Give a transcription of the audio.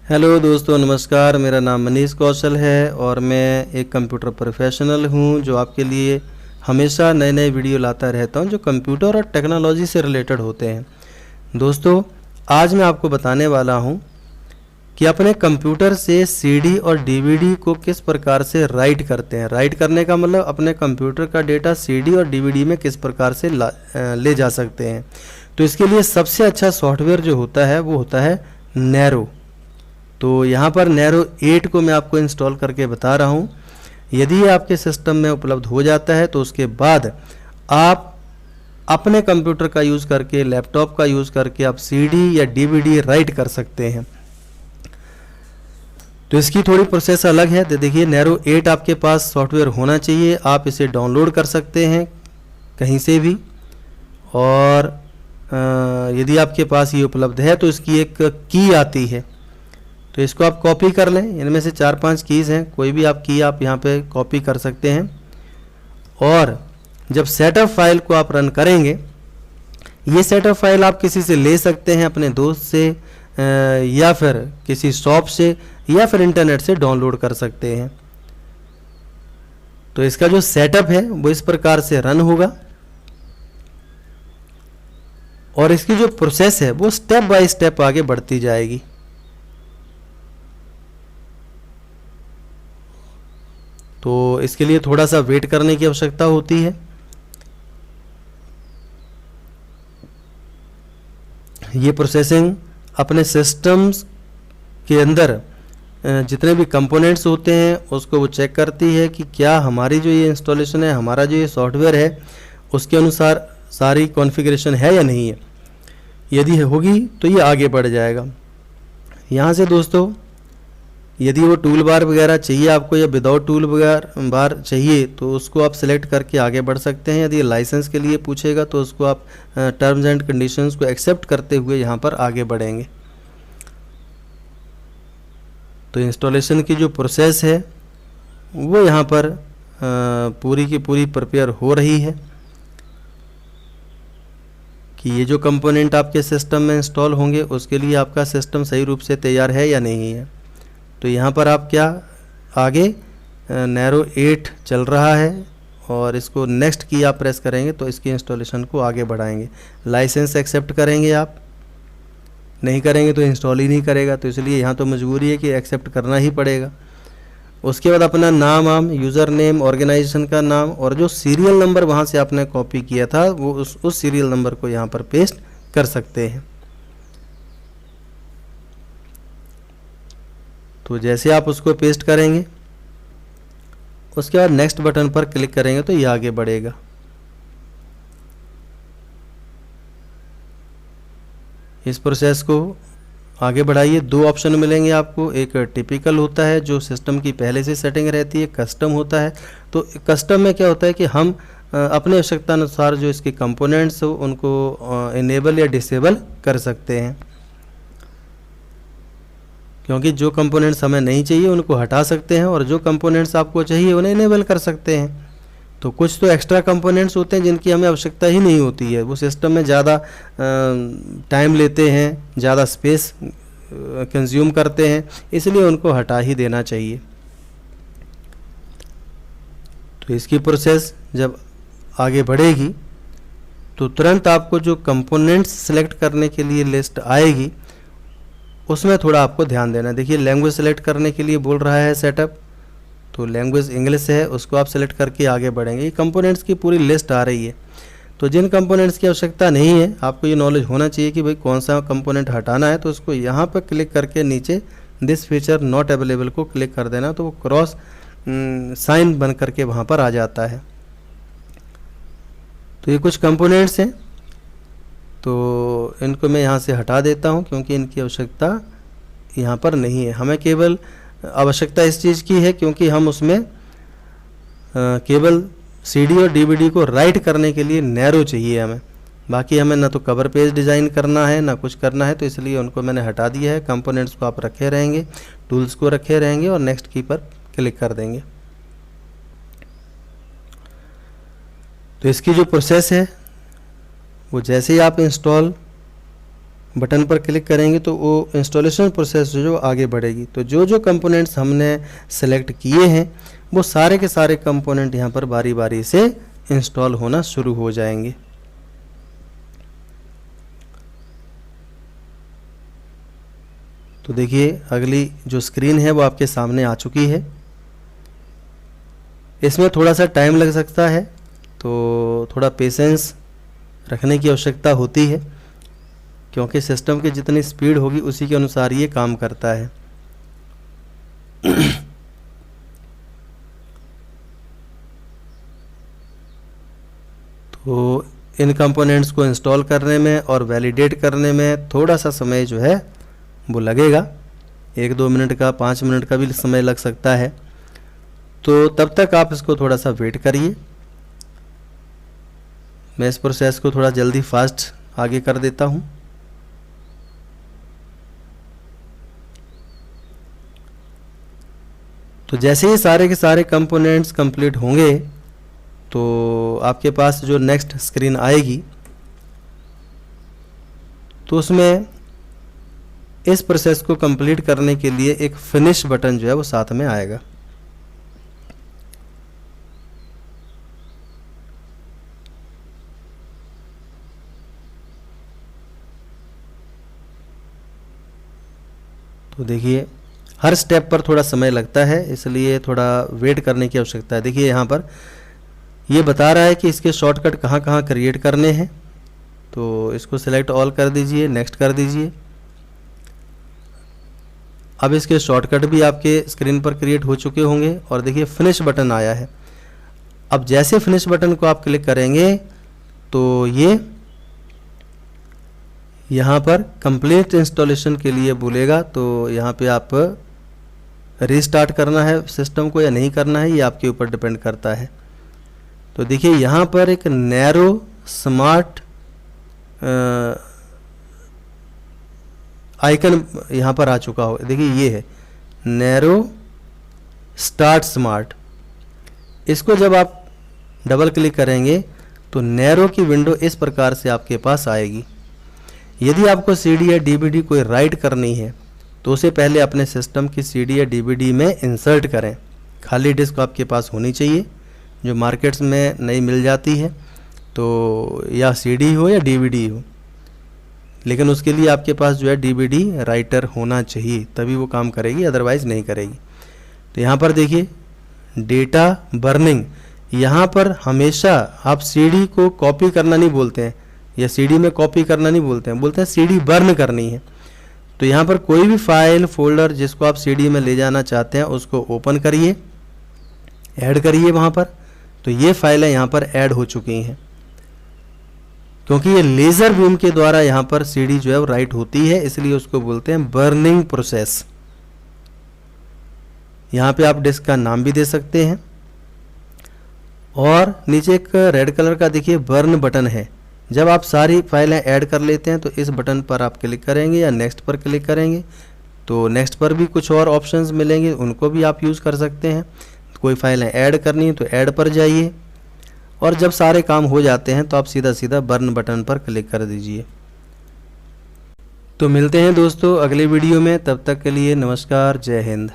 Hello दोस्तों, नमस्कार। मेरा नाम मनीष कौशल है और मैं एक कंप्यूटर प्रोफेशनल हूं जो आपके लिए हमेशा नए नए वीडियो लाता रहता हूं जो कंप्यूटर और टेक्नोलॉजी से रिलेटेड होते हैं। दोस्तों, आज मैं आपको बताने वाला हूं कि अपने कंप्यूटर से सीडी और डीवीडी को किस प्रकार से राइट करते हैं। राइट करने का मतलब अपने कंप्यूटर का डेटा सीडी और डीवीडी में किस प्रकार से ले जा सकते हैं। तो इसके लिए सबसे अच्छा सॉफ्टवेयर जो होता है वो होता है नैरो। तो यहाँ पर नैरो 8 को मैं आपको इंस्टॉल करके बता रहा हूँ। यदि ये आपके सिस्टम में उपलब्ध हो जाता है तो उसके बाद आप अपने कंप्यूटर का यूज़ करके, लैपटॉप का यूज़ करके आप सीडी या डीवीडी राइट कर सकते हैं। तो इसकी थोड़ी प्रोसेस अलग है। तो देखिए, नैरो 8 आपके पास सॉफ्टवेयर होना चाहिए। आप इसे डाउनलोड कर सकते हैं कहीं से भी, और यदि आपके पास ये उपलब्ध है तो इसकी एक की आती है, तो इसको आप कॉपी कर लें। इनमें से 4-5 कीज़ हैं, कोई भी आप की आप यहाँ पे कॉपी कर सकते हैं। और जब सेटअप फाइल को आप रन करेंगे, ये सेटअप फाइल आप किसी से ले सकते हैं, अपने दोस्त से या फिर किसी शॉप से या फिर इंटरनेट से डाउनलोड कर सकते हैं। तो इसका जो सेटअप है वो इस प्रकार से रन होगा और इसकी जो प्रोसेस है वो स्टेप बाय स्टेप आगे बढ़ती जाएगी। तो इसके लिए थोड़ा सा वेट करने की आवश्यकता होती है। ये प्रोसेसिंग अपने सिस्टम्स के अंदर जितने भी कंपोनेंट्स होते हैं उसको वो चेक करती है कि क्या हमारी जो ये इंस्टॉलेशन है, हमारा जो ये सॉफ्टवेयर है, उसके अनुसार सारी कॉन्फ़िगरेशन है या नहीं है। यदि होगी तो ये आगे बढ़ जाएगा। यहाँ से दोस्तों, यदि वो टूल बार वगैरह चाहिए आपको या विदाउट टूल बार चाहिए तो उसको आप सिलेक्ट करके आगे बढ़ सकते हैं। यदि लाइसेंस के लिए पूछेगा तो उसको आप टर्म्स एंड कंडीशंस को एक्सेप्ट करते हुए यहाँ पर आगे बढ़ेंगे। तो इंस्टॉलेशन की जो प्रोसेस है वो यहाँ पर पूरी की पूरी प्रिपेयर हो रही है कि ये जो कंपोनेंट आपके सिस्टम में इंस्टॉल होंगे उसके लिए आपका सिस्टम सही रूप से तैयार है या नहीं है। तो यहाँ पर आप क्या आगे नैरो 8 चल रहा है और इसको नेक्स्ट की आप प्रेस करेंगे तो इसकी इंस्टॉलेशन को आगे बढ़ाएंगे। लाइसेंस एक्सेप्ट करेंगे, आप नहीं करेंगे तो इंस्टॉल ही नहीं करेगा। तो इसलिए यहाँ तो मजबूरी है कि एक्सेप्ट करना ही पड़ेगा। उसके बाद अपना नाम यूज़र नेम, ऑर्गेनाइजेशन का नाम और जो सीरियल नंबर वहाँ से आपने कॉपी किया था वो उस सीरियल नंबर को यहाँ पर पेस्ट कर सकते हैं। तो जैसे आप उसको पेस्ट करेंगे उसके बाद नेक्स्ट बटन पर क्लिक करेंगे तो ये आगे बढ़ेगा। इस प्रोसेस को आगे बढ़ाइए। 2 ऑप्शन मिलेंगे आपको, एक टिपिकल होता है जो सिस्टम की पहले से सेटिंग रहती है, कस्टम होता है। तो कस्टम में क्या होता है कि हम अपने आवश्यकता अनुसार जो इसके कंपोनेंट्स हो उनको इनेबल या डिसेबल कर सकते हैं, क्योंकि जो कंपोनेंट्स हमें नहीं चाहिए उनको हटा सकते हैं और जो कंपोनेंट्स आपको चाहिए उन्हें इनेबल कर सकते हैं। तो कुछ तो एक्स्ट्रा कंपोनेंट्स होते हैं जिनकी हमें आवश्यकता ही नहीं होती है, वो सिस्टम में ज़्यादा टाइम लेते हैं, ज़्यादा स्पेस कंज्यूम करते हैं, इसलिए उनको हटा ही देना चाहिए। तो इसकी प्रोसेस जब आगे बढ़ेगी तो तुरंत आपको जो कंपोनेंट्स सेलेक्ट करने के लिए लिस्ट आएगी उसमें थोड़ा आपको ध्यान देना है। देखिए, लैंग्वेज सेलेक्ट करने के लिए बोल रहा है सेटअप, तो लैंग्वेज इंग्लिश है, उसको आप सेलेक्ट करके आगे बढ़ेंगे। ये कंपोनेंट्स की पूरी लिस्ट आ रही है। तो जिन कंपोनेंट्स की आवश्यकता नहीं है, आपको ये नॉलेज होना चाहिए कि भाई कौन सा कंपोनेंट हटाना है, तो उसको यहाँ पर क्लिक करके नीचे दिस फीचर नॉट अवेलेबल को क्लिक कर देना, तो वो क्रॉस साइन बन करके वहाँ पर आ जाता है। तो ये कुछ कंपोनेंट्स हैं, तो इनको मैं यहाँ से हटा देता हूँ क्योंकि इनकी आवश्यकता यहाँ पर नहीं है। हमें केवल आवश्यकता इस चीज़ की है क्योंकि हम उसमें केवल सीडी और डीवीडी को राइट करने के लिए नैरो चाहिए हमें। बाकी हमें ना तो कवर पेज डिज़ाइन करना है ना कुछ करना है, तो इसलिए उनको मैंने हटा दिया है। कंपोनेंट्स को आप रखे रहेंगे, टूल्स को रखे रहेंगे और नेक्स्ट की पर क्लिक कर देंगे। तो इसकी जो प्रोसेस है वो जैसे ही आप इंस्टॉल बटन पर क्लिक करेंगे तो वो इंस्टॉलेशन प्रोसेस जो आगे बढ़ेगी। तो जो जो कंपोनेंट्स हमने सेलेक्ट किए हैं वो सारे के सारे कंपोनेंट यहाँ पर बारी बारी से इंस्टॉल होना शुरू हो जाएंगे। तो देखिए अगली जो स्क्रीन है वो आपके सामने आ चुकी है। इसमें थोड़ा सा टाइम लग सकता है, तो थोड़ा पेशेंस रखने की आवश्यकता होती है, क्योंकि सिस्टम की जितनी स्पीड होगी उसी के अनुसार ये काम करता है। तो इन कंपोनेंट्स को इंस्टॉल करने में और वैलिडेट करने में थोड़ा सा समय जो है वो लगेगा, 1-2 मिनट का, 5 मिनट का भी समय लग सकता है। तो तब तक आप इसको थोड़ा सा वेट करिए। मैं इस प्रोसेस को थोड़ा जल्दी फास्ट आगे कर देता हूँ। तो जैसे ही सारे के सारे कंपोनेंट्स कंप्लीट होंगे तो आपके पास जो नेक्स्ट स्क्रीन आएगी तो उसमें इस प्रोसेस को कंप्लीट करने के लिए एक फिनिश बटन जो है वो साथ में आएगा। तो देखिए हर स्टेप पर थोड़ा समय लगता है, इसलिए थोड़ा वेट करने की आवश्यकता है। देखिए यहाँ पर ये बता रहा है कि इसके शॉर्टकट कहाँ कहाँ क्रिएट करने हैं, तो इसको सिलेक्ट ऑल कर दीजिए, नेक्स्ट कर दीजिए। अब इसके शॉर्टकट भी आपके स्क्रीन पर क्रिएट हो चुके होंगे और देखिए फिनिश बटन आया है। अब जैसे फिनिश बटन को आप क्लिक करेंगे तो ये यहाँ पर कंप्लीट इंस्टॉलेशन के लिए बोलेगा। तो यहाँ पे आप रीस्टार्ट करना है सिस्टम को या नहीं करना है, ये आपके ऊपर डिपेंड करता है। तो देखिए यहाँ पर एक नैरो स्मार्ट आइकन यहाँ पर आ चुका हो। देखिए ये है नैरो स्टार्ट स्मार्ट। इसको जब आप डबल क्लिक करेंगे तो नैरो की विंडो इस प्रकार से आपके पास आएगी। यदि आपको सीडी या डीवीडी कोई राइट करनी है तो उसे पहले अपने सिस्टम की सीडी या डीवीडी में इंसर्ट करें। खाली डिस्क आपके पास होनी चाहिए जो मार्केट्स में नई मिल जाती है, तो या सीडी हो या डीवीडी हो, लेकिन उसके लिए आपके पास जो है डीवीडी राइटर होना चाहिए, तभी वो काम करेगी, अदरवाइज़ नहीं करेगी। तो यहाँ पर देखिए डेटा बर्निंग, यहाँ पर हमेशा आप सीडी को कॉपी करना नहीं बोलते हैं या सीडी में कॉपी करना नहीं बोलते हैं, बोलते हैं सीडी बर्न करनी है। तो यहाँ पर कोई भी फाइल फोल्डर जिसको आप सीडी में ले जाना चाहते हैं उसको ओपन करिए, ऐड करिए वहाँ पर। तो ये फाइलें यहाँ पर ऐड हो चुकी हैं, क्योंकि ये लेज़र बीम के द्वारा यहाँ पर सीडी जो है वो राइट होती है, इसलिए उसको बोलते हैं बर्निंग प्रोसेस। यहाँ पे आप डिस्क का नाम भी दे सकते हैं और नीचे एक रेड कलर का देखिए बर्न बटन है। जब आप सारी फाइलें ऐड कर लेते हैं तो इस बटन पर आप क्लिक करेंगे या नेक्स्ट पर क्लिक करेंगे, तो नेक्स्ट पर भी कुछ और ऑप्शंस मिलेंगे, उनको भी आप यूज़ कर सकते हैं। कोई फाइलें ऐड करनी है तो ऐड पर जाइए और जब सारे काम हो जाते हैं तो आप सीधा सीधा बर्न बटन पर क्लिक कर दीजिए। तो मिलते हैं दोस्तों अगले वीडियो में, तब तक के लिए नमस्कार, जय हिंद।